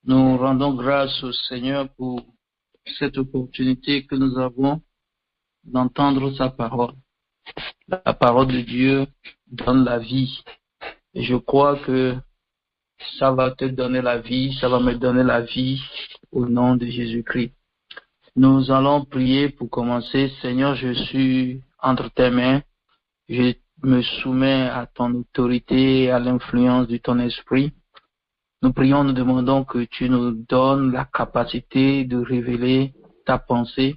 Nous rendons grâce au Seigneur pour cette opportunité que nous avons d'entendre sa parole. La parole de Dieu donne la vie. Et je crois que ça va te donner la vie, ça va me donner la vie au nom de Jésus-Christ. Nous allons prier pour commencer. Seigneur, je suis entre tes mains. Je me soumets à ton autorité et à l'influence de ton esprit. Nous prions, nous demandons que tu nous donnes la capacité de révéler ta pensée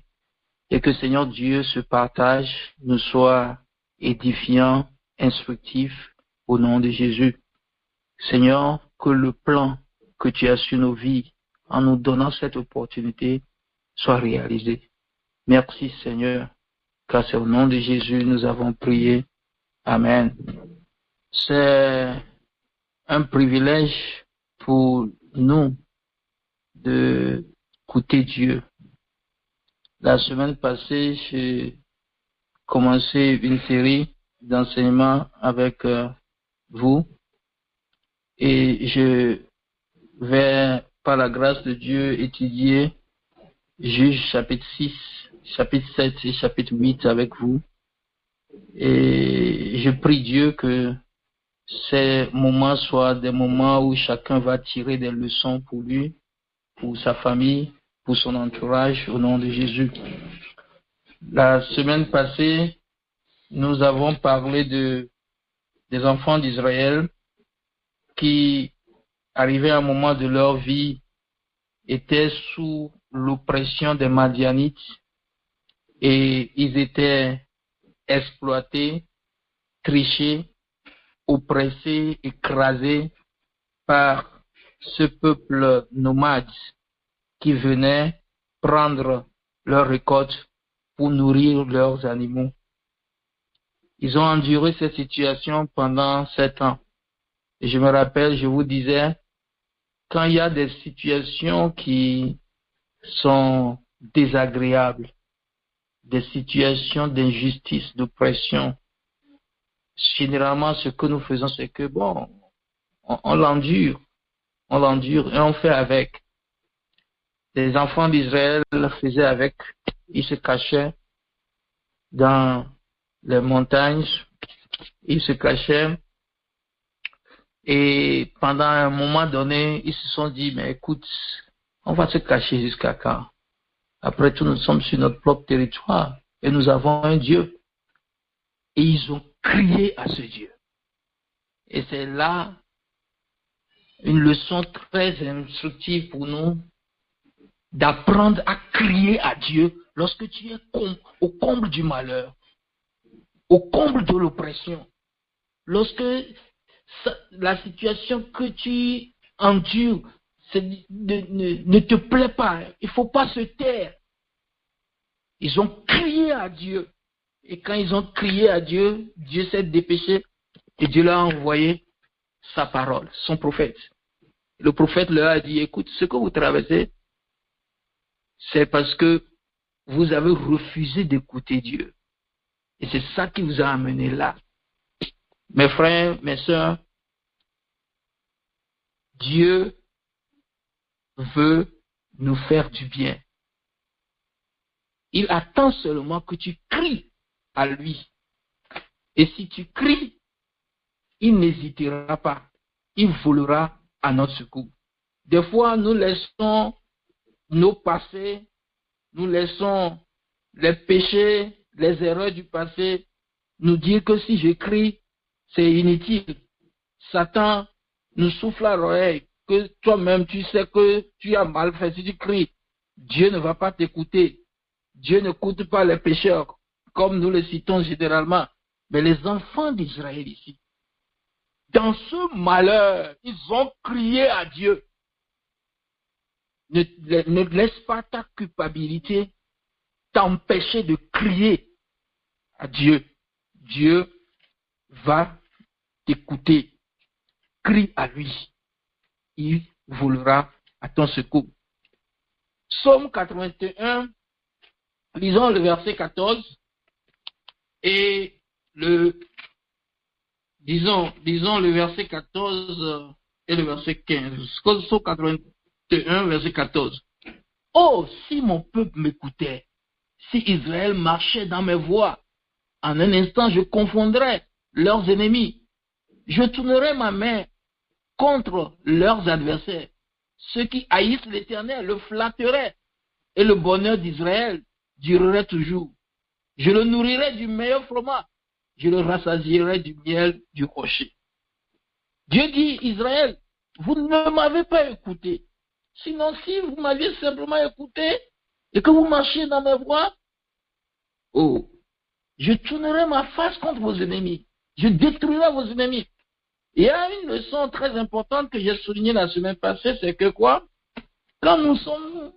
et que Seigneur Dieu, ce partage nous soit édifiant, instructif au nom de Jésus. Seigneur, que le plan que tu as sur nos vies en nous donnant cette opportunité soit réalisé. Merci Seigneur, car c'est au nom de Jésus nous avons prié. Amen. C'est un privilège pour nous d'écouter Dieu. La semaine passée, j'ai commencé une série d'enseignements avec vous et je vais, par la grâce de Dieu, étudier Juge chapitre 6, chapitre 7 et chapitre 8 avec vous. Et je prie Dieu que ces moments soient des moments où chacun va tirer des leçons pour lui, pour sa famille, pour son entourage, au nom de Jésus. La semaine passée, nous avons parlé des enfants d'Israël qui, arrivaient à un moment de leur vie, étaient sous l'oppression des Madianites et ils étaient exploités, trichés, oppressés, écrasés par ce peuple nomade qui venait prendre leur récolte pour nourrir leurs animaux. Ils ont enduré cette situation pendant 7 ans. Et je me rappelle, je vous disais, quand il y a des situations qui sont désagréables, des situations d'injustice, d'oppression, généralement ce que nous faisons, c'est que on l'endure et on fait avec. Les enfants d'Israël faisaient avec, ils se cachaient dans les montagnes, ils se cachaient et pendant un moment donné, ils se sont dit, mais écoute, on va se cacher jusqu'à quand? Après tout, nous sommes sur notre propre territoire et nous avons un Dieu. Et ils ont crié à ce Dieu. Et c'est là une leçon très instructive pour nous d'apprendre à crier à Dieu lorsque tu es au comble du malheur, au comble de l'oppression, lorsque la situation que tu endures ne te plaît pas. Il ne faut pas se taire. Ils ont crié à Dieu. Et quand ils ont crié à Dieu, Dieu s'est dépêché et Dieu leur a envoyé sa parole, son prophète. Le prophète leur a dit, écoute, ce que vous traversez, c'est parce que vous avez refusé d'écouter Dieu. Et c'est ça qui vous a amené là. Mes frères, mes sœurs, Dieu veut nous faire du bien. Il attend seulement que tu cries à lui. Et si tu cries, il n'hésitera pas. Il volera à notre secours. Des fois, nous laissons nos passés, nous laissons les péchés, les erreurs du passé nous dire que si je crie, c'est inutile. Satan nous souffle à l'oreille que toi-même tu sais que tu as mal fait si tu cries. Dieu ne va pas t'écouter. Dieu n'écoute pas les pécheurs, comme nous le citons généralement. Mais les enfants d'Israël ici, dans ce malheur, ils ont crié à Dieu. Ne laisse pas ta culpabilité t'empêcher de crier à Dieu. Dieu va t'écouter. Crie à lui. Il volera à ton secours. Psaume 81, lisons le verset 14 et disons le verset 14 et le verset 15. Psaume 81, 31, verset 14. Oh, si mon peuple m'écoutait, si Israël marchait dans mes voies, en un instant je confondrais leurs ennemis. Je tournerais ma main contre leurs adversaires. Ceux qui haïssent l'Éternel le flatteraient, et le bonheur d'Israël durerait toujours. Je le nourrirai du meilleur fromage, je le rassasierai du miel du rocher. Dieu dit, Israël, vous ne m'avez pas écouté. Sinon, si vous m'aviez simplement écouté et que vous marchiez dans mes voies, oh, je tournerai ma face contre vos ennemis. Je détruirai vos ennemis. Il y a une leçon très importante que j'ai soulignée la semaine passée, c'est que quoi? Quand nous sommes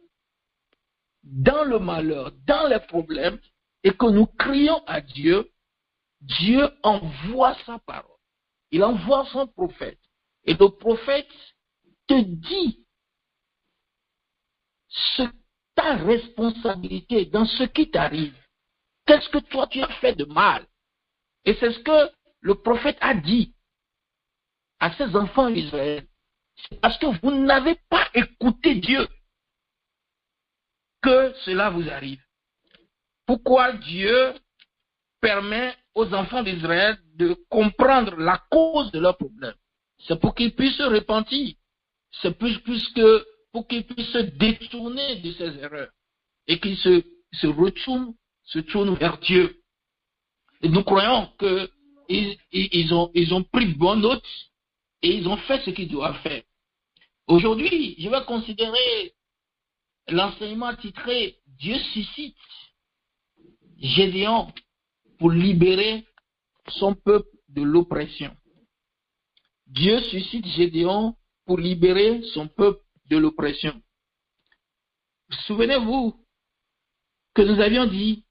dans le malheur, dans les problèmes, et que nous crions à Dieu, Dieu envoie sa parole. Il envoie son prophète. Et le prophète te dit ta responsabilité dans ce qui t'arrive. Qu'est-ce que toi tu as fait de mal? Et c'est ce que le prophète a dit à ses enfants d'Israël. C'est parce que vous n'avez pas écouté Dieu que cela vous arrive. Pourquoi Dieu permet aux enfants d'Israël de comprendre la cause de leurs problèmes? C'est pour qu'ils puissent se repentir. C'est plus que pour qu'ils puissent se détourner de ces erreurs et qu'ils se tournent vers Dieu. Et nous croyons qu'ils ont pris bonne note et ils ont fait ce qu'ils doivent faire. Aujourd'hui, je vais considérer l'enseignement titré « Dieu suscite Gédéon pour libérer son peuple de l'oppression ». Dieu suscite Gédéon pour libérer son peuple de l'oppression. Souvenez-vous que nous avions dit,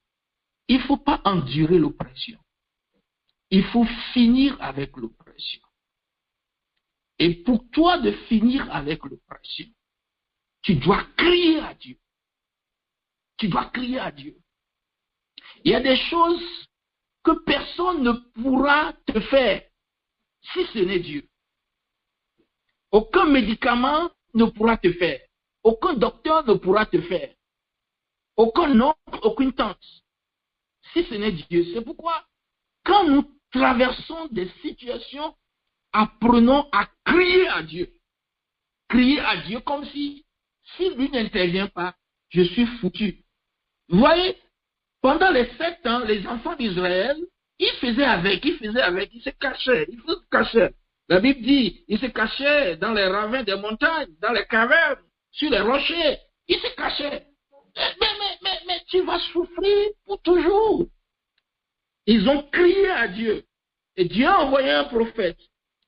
il ne faut pas endurer l'oppression. Il faut finir avec l'oppression. Et pour toi de finir avec l'oppression, tu dois crier à Dieu. Tu dois crier à Dieu. Il y a des choses que personne ne pourra te faire si ce n'est Dieu. Aucun médicament ne pourra te faire. Aucun docteur ne pourra te faire. Aucun oncle, aucune tante. Si ce n'est Dieu. C'est pourquoi, quand nous traversons des situations, apprenons à crier à Dieu. Crier à Dieu comme si lui n'intervient pas, je suis foutu. Vous voyez, pendant les 7 ans, les enfants d'Israël, ils faisaient avec, ils se cachaient, La Bible dit, ils se cachaient dans les ravins des montagnes, dans les cavernes, sur les rochers. Ils se cachaient. Mais tu vas souffrir pour toujours. Ils ont crié à Dieu. Et Dieu a envoyé un prophète.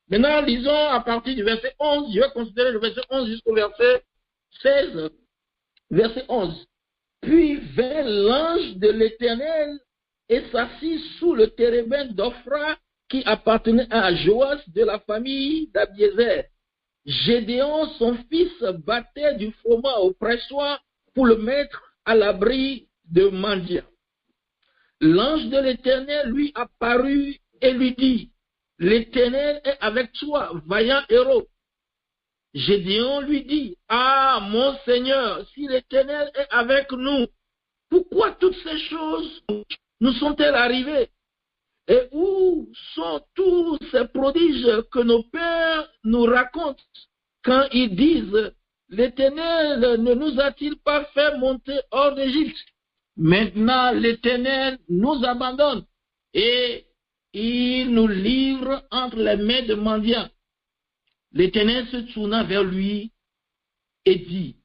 Maintenant, lisons à partir du verset 11. Je vais considérer le verset 11 jusqu'au verset 16. Verset 11. Puis vint l'ange de l'Éternel et s'assit sous le térébinthe d'Ophra qui appartenait à Joas de la famille d'Abiézer. Gédéon, son fils, battait du froment au pressoir pour le mettre à l'abri de Mandia. L'ange de l'Éternel lui apparut et lui dit, l'Éternel est avec toi, vaillant héros. Gédéon lui dit, ah, mon Seigneur, si l'Éternel est avec nous, pourquoi toutes ces choses nous sont-elles arrivées? Et où sont tous ces prodiges que nos pères nous racontent quand ils disent, l'Éternel ne nous a-t-il pas fait monter hors d'Égypte? Maintenant, l'Éternel nous abandonne et il nous livre entre les mains de mendiants. L'Éternel se tourna vers lui et dit,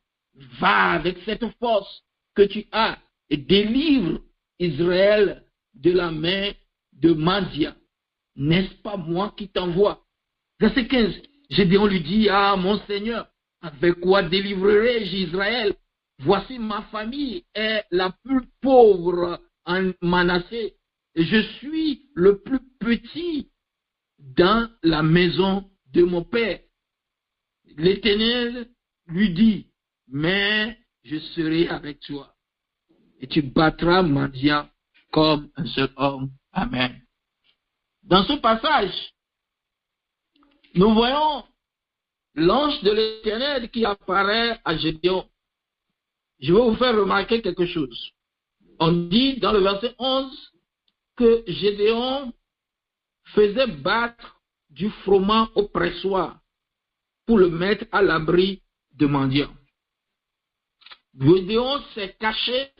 va avec cette force que tu as et délivre Israël de la main de mendiants. N'est-ce pas moi qui t'envoie? Verset 15, Gédéon lui dit, ah mon Seigneur, avec quoi délivrerai-je Israël? Voici ma famille est la plus pauvre en Manassé et je suis le plus petit dans la maison de mon père. L'Éternel lui dit, mais je serai avec toi et tu battras mendiant comme un seul homme. Amen. Dans ce passage, nous voyons l'ange de l'Éternel qui apparaît à Gédéon. Je vais vous faire remarquer quelque chose. On dit dans le verset 11 que Gédéon faisait battre du froment au pressoir pour le mettre à l'abri de mendiants. Gédéon s'est caché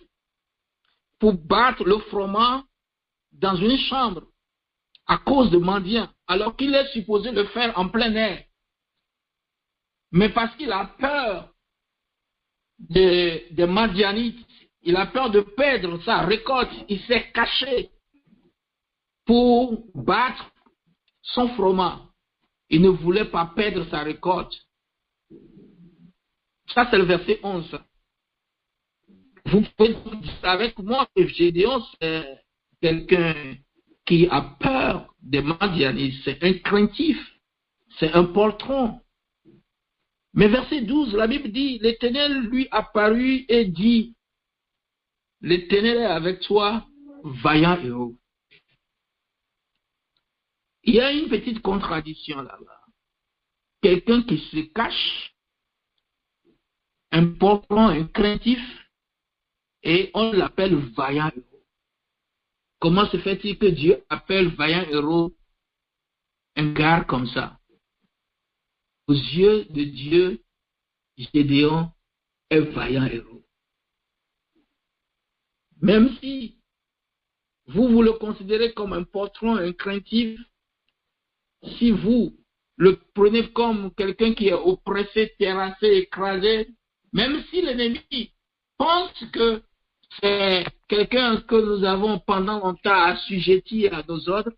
pour battre le froment dans une chambre à cause de mendiants, alors qu'il est supposé le faire en plein air. Mais parce qu'il a peur des Madianites, il a peur de perdre sa récolte, il s'est caché pour battre son froment. Il ne voulait pas perdre sa récolte. Ça, c'est le verset 11. Vous pouvez dire avec moi que Gédéon, c'est quelqu'un qui a peur des Madianites. C'est un craintif. C'est un poltron. Mais verset 12, la Bible dit, l'Éternel lui apparut et dit, l'Éternel est avec toi, vaillant héros. Il y a une petite contradiction là-bas. Quelqu'un qui se cache, un poltron, un craintif, et on l'appelle vaillant héros. Comment se fait-il que Dieu appelle vaillant héros un gars comme ça? Aux yeux de Dieu, Gédéon est vaillant héros. Même si vous le considérez comme un poltron, un craintif, si vous le prenez comme quelqu'un qui est oppressé, terrassé, écrasé, même si l'ennemi pense que c'est quelqu'un que nous avons pendant longtemps assujetti à nos ordres,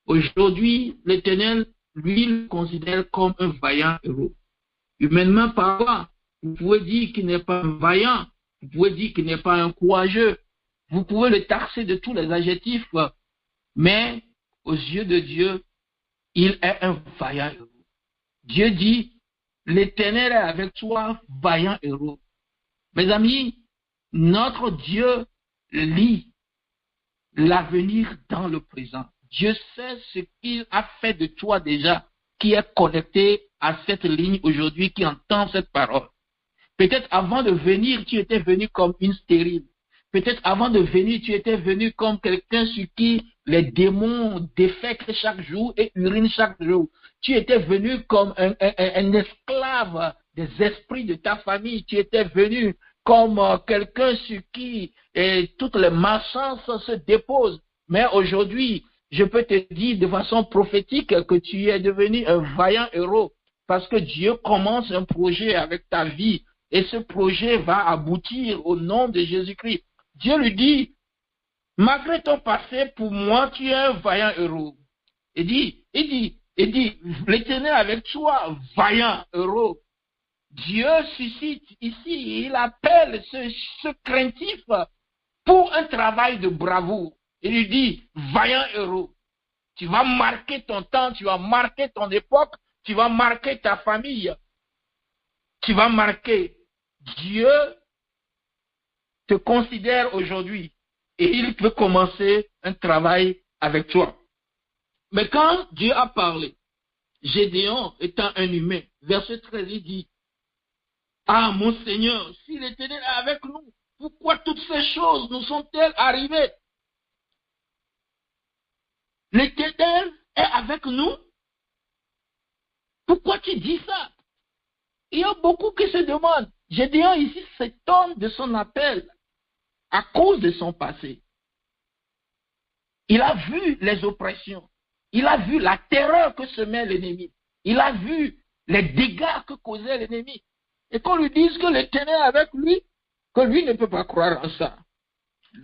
aujourd'hui, l'Éternel, lui, le considère comme un vaillant héros. Humainement parlant, vous pouvez dire qu'il n'est pas un vaillant, vous pouvez dire qu'il n'est pas un courageux, vous pouvez le taxer de tous les adjectifs, mais aux yeux de Dieu, il est un vaillant héros. Dieu dit, l'Éternel est avec toi, vaillant héros. Mes amis, notre Dieu lit l'avenir dans le présent. Dieu sait ce qu'il a fait de toi déjà, qui est connecté à cette ligne aujourd'hui, qui entend cette parole. Peut-être avant de venir, tu étais venu comme une stérile. Peut-être avant de venir, tu étais venu comme quelqu'un sur qui les démons défèquent chaque jour et urinent chaque jour. Tu étais venu comme un esclave des esprits de ta famille. Tu étais venu comme quelqu'un sur qui toutes les malchances se déposent. Mais aujourd'hui, je peux te dire de façon prophétique que tu es devenu un vaillant héros parce que Dieu commence un projet avec ta vie et ce projet va aboutir au nom de Jésus-Christ. Dieu lui dit, malgré ton passé, pour moi, tu es un vaillant héros. Il dit, l'Éternel avec toi, vaillant héros. Dieu suscite ici, il appelle ce craintif pour un travail de bravoure. Il lui dit, vaillant héros, tu vas marquer ton temps, tu vas marquer ton époque, tu vas marquer ta famille, tu vas marquer. Dieu te considère aujourd'hui et il peut commencer un travail avec toi. Mais quand Dieu a parlé, Gédéon étant un humain, verset 13, il dit, ah mon Seigneur, si l'Éternel est avec nous, pourquoi toutes ces choses nous sont-elles arrivées? L'Éternel est avec nous? Pourquoi tu dis ça? Il y a beaucoup qui se demandent. Gédéon ici s'étonne de son appel à cause de son passé. Il a vu les oppressions. Il a vu la terreur que semait l'ennemi. Il a vu les dégâts que causait l'ennemi. Et qu'on lui dise que l'Éternel est avec lui, que lui ne peut pas croire en ça.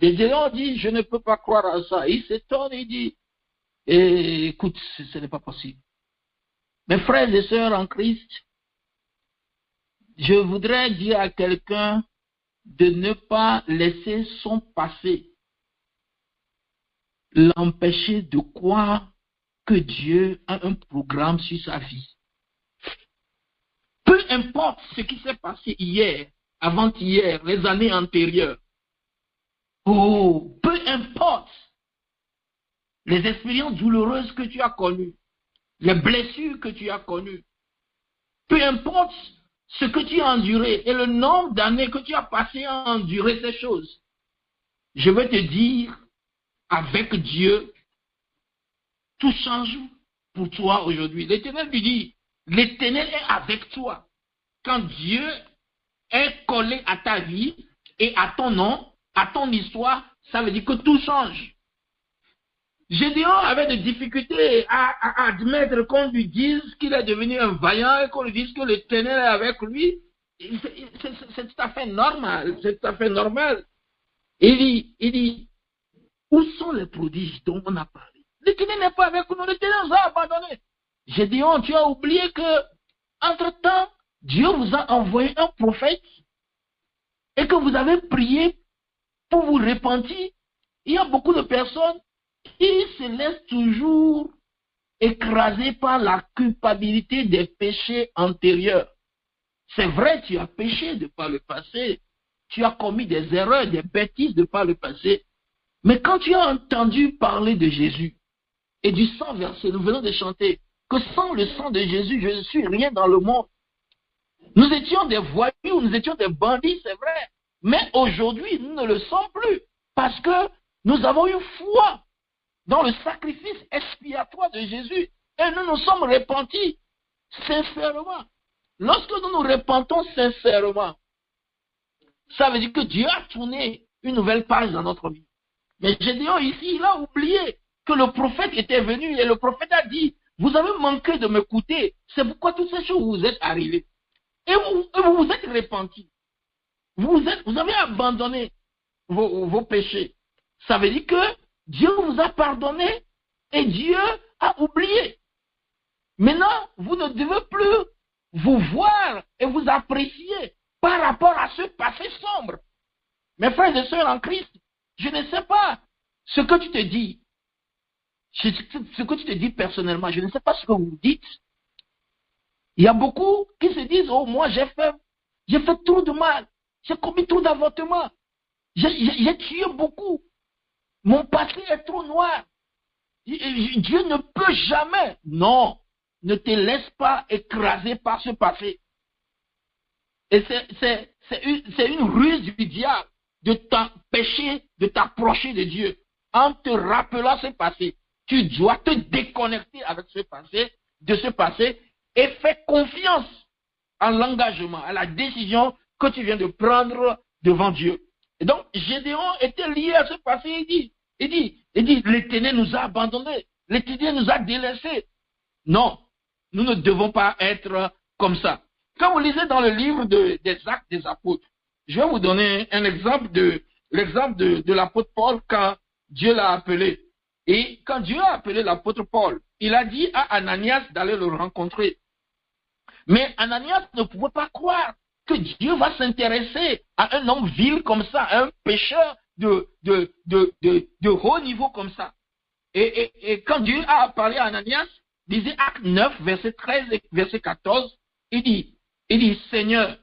Gédéon dit, je ne peux pas croire en ça. Il s'étonne, il dit, écoute, ce n'est pas possible. Mes frères et sœurs en Christ, je voudrais dire à quelqu'un de ne pas laisser son passé l'empêcher de croire que Dieu a un programme sur sa vie. Peu importe ce qui s'est passé hier, avant-hier, les années antérieures. Oh, peu importe les expériences douloureuses que tu as connues, les blessures que tu as connues. Peu importe ce que tu as enduré et le nombre d'années que tu as passé à endurer ces choses, je veux te dire, avec Dieu, tout change pour toi aujourd'hui. L'Éternel lui dit, l'Éternel est avec toi. Quand Dieu est collé à ta vie et à ton nom, à ton histoire, ça veut dire que tout change. Gédéon avait des difficultés à admettre qu'on lui dise qu'il est devenu un vaillant et qu'on lui dise que l'Éternel est avec lui. C'est tout à fait normal. C'est tout à fait normal. Il dit, où sont les prodiges dont on a parlé? L'Éternel n'est pas avec nous. L'Éternel nous a abandonnés. Gédéon, tu as oublié que, entre-temps, Dieu vous a envoyé un prophète et que vous avez prié pour vous repentir. Il y a beaucoup de personnes qui se laissent toujours écraser par la culpabilité des péchés antérieurs. C'est vrai, tu as péché de par le passé, tu as commis des erreurs, des bêtises de par le passé, mais quand tu as entendu parler de Jésus et du sang versé, nous venons de chanter que sans le sang de Jésus, je ne suis rien dans le monde. Nous étions des voyous, nous étions des bandits, c'est vrai, mais aujourd'hui, nous ne le sommes plus parce que nous avons eu foi dans le sacrifice expiatoire de Jésus et nous nous sommes repentis sincèrement. Lorsque nous nous repentons sincèrement, ça veut dire que Dieu a tourné une nouvelle page dans notre vie. Mais Gédéon ici, il a oublié que le prophète était venu et le prophète a dit, vous avez manqué de m'écouter, c'est pourquoi toutes ces choses vous êtes arrivées. Et vous vous êtes repentis. Vous avez abandonné vos péchés. Ça veut dire que Dieu vous a pardonné et Dieu a oublié. Maintenant, vous ne devez plus vous voir et vous apprécier par rapport à ce passé sombre. Mes frères et sœurs en Christ, je ne sais pas ce que tu te dis. Ce que tu te dis personnellement, je ne sais pas ce que vous dites. Il y a beaucoup qui se disent, oh, moi j'ai fait trop de mal. J'ai commis trop d'avortements. J'ai tué beaucoup. Mon passé est trop noir. Dieu ne peut jamais. Non, ne te laisse pas écraser par ce passé. Et c'est une ruse du diable de t'empêcher de t'approcher de Dieu. En te rappelant ce passé, tu dois te déconnecter avec de ce passé, et fais confiance en l'engagement, à la décision que tu viens de prendre devant Dieu. Et donc, Gédéon était lié à ce passé. Il dit, l'Éternel nous a abandonnés, l'Éternel nous a délaissés. Non, nous ne devons pas être comme ça. Quand vous lisez dans le livre des Actes des Apôtres, je vais vous donner un exemple de l'apôtre Paul quand Dieu l'a appelé. Et quand Dieu a appelé l'apôtre Paul, il a dit à Ananias d'aller le rencontrer. Mais Ananias ne pouvait pas croire que Dieu va s'intéresser à un homme vil comme ça, à un pécheur de haut niveau comme ça. Et quand Dieu a parlé à Ananias, disait Acte 9, verset 13 et verset 14, il dit, Seigneur,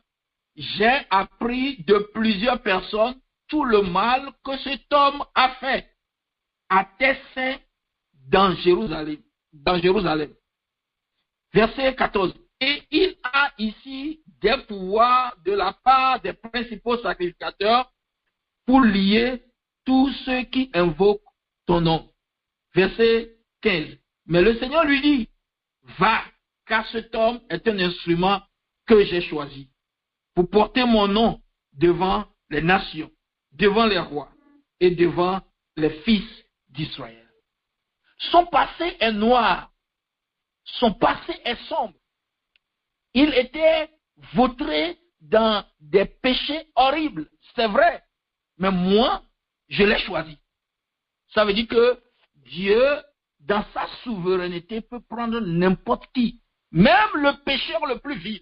j'ai appris de plusieurs personnes tout le mal que cet homme a fait à tes saints dans Jérusalem. Verset 14. Et il a ici des pouvoirs de la part des principaux sacrificateurs pour lier tous ceux qui invoquent ton nom. Verset 15. Mais le Seigneur lui dit, va, car cet homme est un instrument que j'ai choisi pour porter mon nom devant les nations, devant les rois et devant les fils d'Israël. Son passé est noir, son passé est sombre. Il était vautré dans des péchés horribles, c'est vrai, mais moi, je l'ai choisi. Ça veut dire que Dieu, dans sa souveraineté, peut prendre n'importe qui, même le pécheur le plus vil,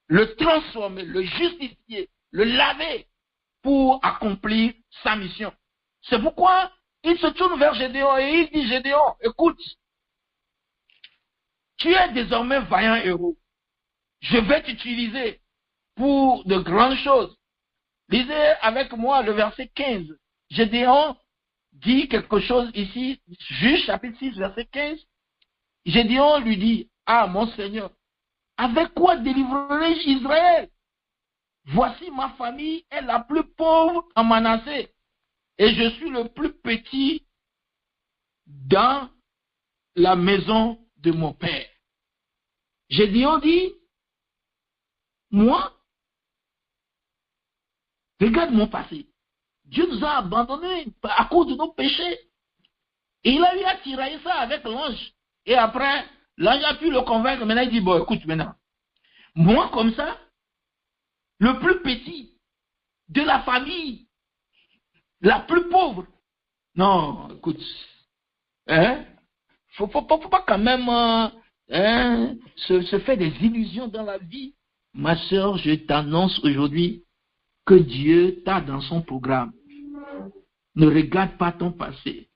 le transformer, le justifier, le laver pour accomplir sa mission. C'est pourquoi il se tourne vers Gédéon et il dit, Gédéon, écoute, tu es désormais vaillant héros. Je vais t'utiliser pour de grandes choses. Lisez avec moi le verset 15. Gédéon dit quelque chose ici, Juge chapitre 6, verset 15. Gédéon lui dit, ah mon Seigneur, avec quoi délivrerai-je Israël? Voici ma famille est la plus pauvre en Manassé, et je suis le plus petit dans la maison de mon père. Gédéon dit, moi, regarde mon passé. Dieu nous a abandonnés à cause de nos péchés. Et il a eu à tirailler ça avec l'ange. Et après, l'ange a pu le convaincre. Maintenant, il dit, bon, écoute maintenant. Moi, comme ça, le plus petit de la famille, la plus pauvre. Non, écoute. Hein? Faut pas quand même se faire des illusions dans la vie. Ma soeur, je t'annonce aujourd'hui que Dieu t'a dans son programme. Ne regarde pas ton passé.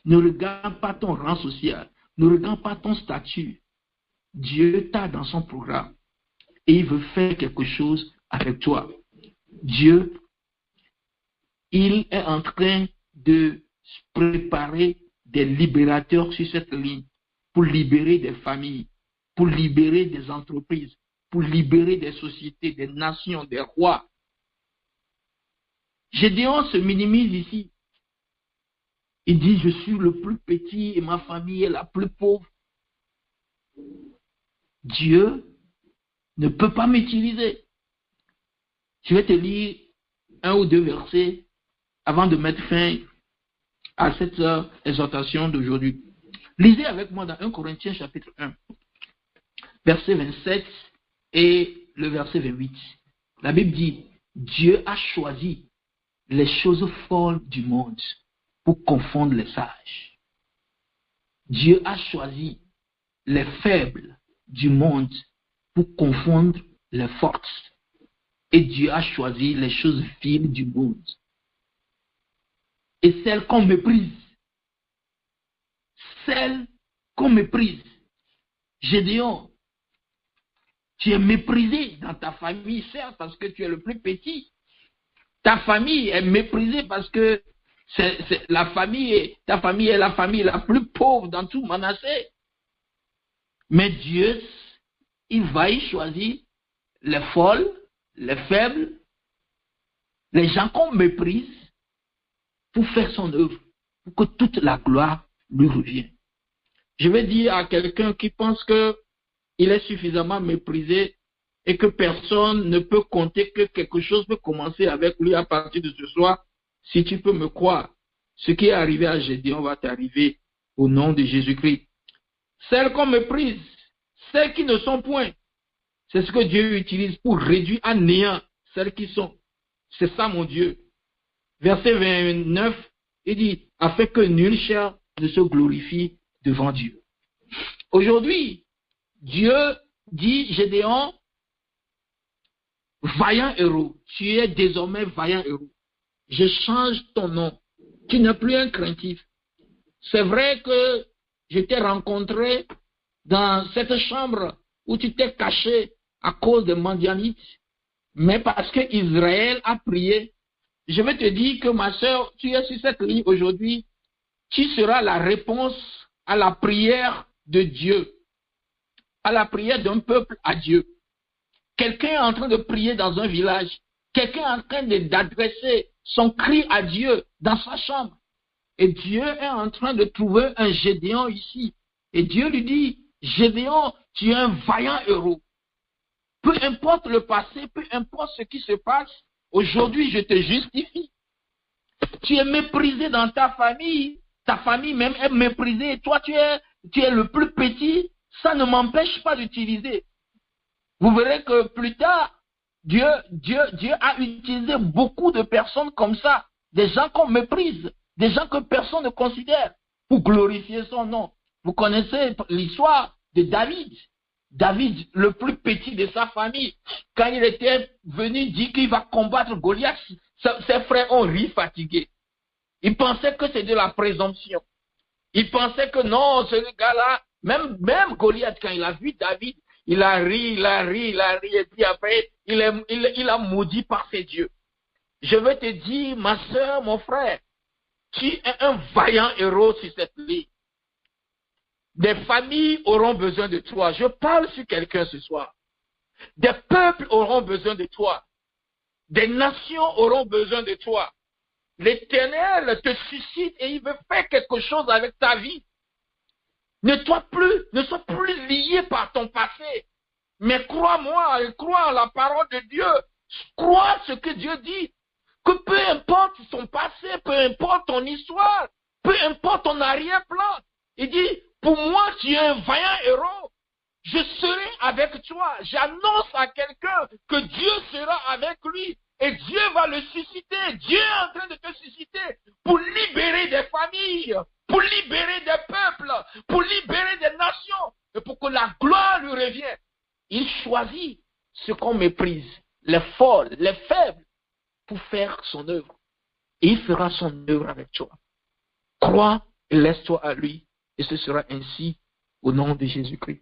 Ne regarde pas ton rang social. Ne regarde pas ton statut. Dieu t'a dans son programme. Et il veut faire quelque chose avec toi. Dieu, il est en train de préparer des libérateurs sur cette ligne pour libérer des familles, pour libérer des entreprises, pour libérer des sociétés, des nations, des rois. Gédéon se minimise ici. Il dit, je suis le plus petit et ma famille est la plus pauvre. Dieu ne peut pas m'utiliser. Je vais te lire un ou deux versets avant de mettre fin à cette exhortation d'aujourd'hui. Lisez avec moi dans 1 Corinthiens chapitre 1, verset 27 et le verset 28. La Bible dit, Dieu a choisi les choses folles du monde pour confondre les sages. Dieu a choisi les faibles du monde pour confondre les fortes. Et Dieu a choisi les choses viles du monde. Et celles qu'on méprise. Celles qu'on méprise. Gédéon, tu es méprisé dans ta famille, certes, parce que tu es le plus petit. Ta famille est méprisée parce que ta famille est la famille la plus pauvre dans tout Manassé. Mais Dieu, il va y choisir les folles, les faibles, les gens qu'on méprise pour faire son œuvre, pour que toute la gloire lui revienne. Je vais dire à quelqu'un qui pense qu'il est suffisamment méprisé et que personne ne peut compter que quelque chose peut commencer avec lui à partir de ce soir, si tu peux me croire, ce qui est arrivé à Gédéon va t'arriver au nom de Jésus-Christ. Celles qu'on méprise, celles qui ne sont point, c'est ce que Dieu utilise pour réduire à néant celles qui sont. C'est ça mon Dieu. Verset 29, il dit, afin que nulle chair ne se glorifie devant Dieu. Aujourd'hui, Dieu dit, Gédéon, vaillant héros, tu es désormais vaillant héros. Je change ton nom. Tu n'es plus un craintif. C'est vrai que je t'ai rencontré dans cette chambre où tu t'es caché à cause des Madianites, mais parce que Israël a prié, je vais te dire que ma soeur, tu es sur cette ligne aujourd'hui, tu seras la réponse à la prière de Dieu, à la prière d'un peuple à Dieu. Quelqu'un est en train de prier dans un village, quelqu'un est en train d'adresser son cri à Dieu dans sa chambre. Et Dieu est en train de trouver un Gédéon ici. Et Dieu lui dit, Gédéon, tu es un vaillant héros. Peu importe le passé, peu importe ce qui se passe, aujourd'hui je te justifie. Tu es méprisé dans ta famille même est méprisée, et toi tu es le plus petit, ça ne m'empêche pas d'utiliser. Vous verrez que plus tard, Dieu a utilisé beaucoup de personnes comme ça, des gens qu'on méprise, des gens que personne ne considère, pour glorifier son nom. Vous connaissez l'histoire de David. David, le plus petit de sa famille, quand il était venu dire qu'il va combattre Goliath, ses frères ont ri fatigués. Ils pensaient que c'est de la présomption. Ils pensaient que non, ce gars-là, même Goliath, quand il a vu David, il a ri, et puis après, il a maudit par ses dieux. Je veux te dire, ma soeur, mon frère, tu es un vaillant héros sur cette ligne. Des familles auront besoin de toi. Je parle sur quelqu'un ce soir. Des peuples auront besoin de toi. Des nations auront besoin de toi. L'Éternel te suscite et il veut faire quelque chose avec ta vie. Ne sois plus lié par ton passé. Mais crois-moi, crois en la parole de Dieu. Crois ce que Dieu dit. Que peu importe son passé, peu importe ton histoire, peu importe ton arrière-plan. Il dit, pour moi, tu es un vaillant héros. Je serai avec toi. J'annonce à quelqu'un que Dieu sera avec lui. Et Dieu va le susciter. Dieu est en train de te susciter pour libérer des familles, pour libérer des peuples, pour libérer des nations, et pour que la gloire lui revienne. Il choisit ce qu'on méprise, les folles, les faibles, pour faire son œuvre. Et il fera son œuvre avec toi. Crois et laisse-toi à lui. Et ce sera ainsi au nom de Jésus-Christ.